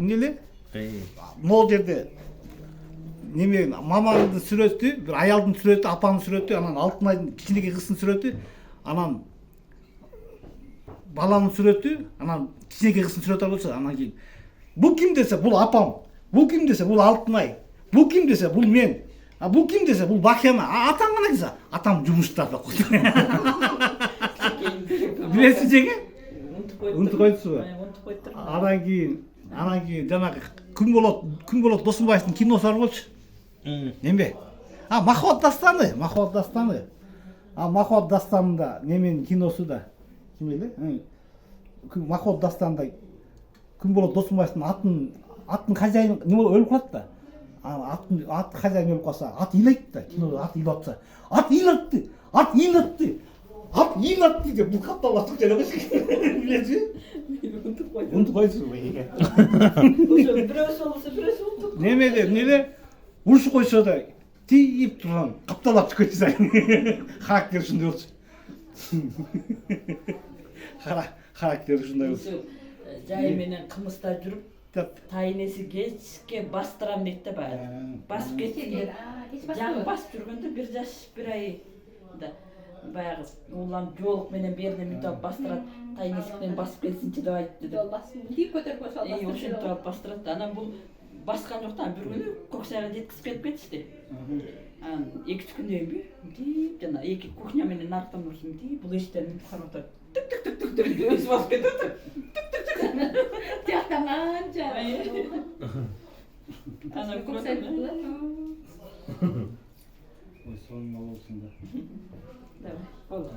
эмне эле могул жерде неме мамаңдын сүрөтү, бир аялдын сүрөтү, апанын сүрөтү, анан Алтынайдын кичинекей кыздын сүрөтү, анан баланын сүрөтү, анан кичинекей кыздын сүрөтү болсо, анан кийин бул ким десе бул апам, бул ким десе бул Алтынай, бул ким десе бул мен, а бул ким десе бул Бакияна, атаң кана десе атам жумушта деп койду. Билесиз жеге? Унутуп койдусузбу? Унутуп койдур. Анан кийин жанагы күн болот Досунбаевдин киносу бар болчу. Неме? Махаббат дастаны. Махаббат дастанында неменин киносу да. Ким эле? Махаббат дастанында күн болот Досунбаевдин аттын хозяйыны неме өлүп калат да. Ат хозяйыны өлүп калса, ат ыйлайт да. Кинода ат ыйлап атса, ат ыйлатты деп бул капталып жана койчу. Билесизби? Унутуп койсузбу? Ошо бирөөсү болсо бирөөсү унутуп. Немеле урушуп койсо да тийип турган капталап чыккычу сайын. Характер ушундай болчу. Характер ушундай болчу. Жай менен кымызда жүрүп, тайнеси кечке бастырам дейт да баягы. Басып кетти. Жаңы басып жүргөндө 1 жаш 1 айда баягы улам жолук менен берден бүтүп бастырат, тайнеси менен басып келсинчи деп айтты. Жол басып, тип көтөрүп койсо басып. Ошентип бастырат. Анан бул баскан жок да, бир күнү Көксайга жеткизип келип кетишти. Анан 2-3 күндөн кийин дип жана эки кухня менен нарктан урсун дип бул эшиктен карап атат. Түк деп өзү басып кетет. Тияктан канча. Анан Көксайдыкы. Ой, сонун болсун да. Болду.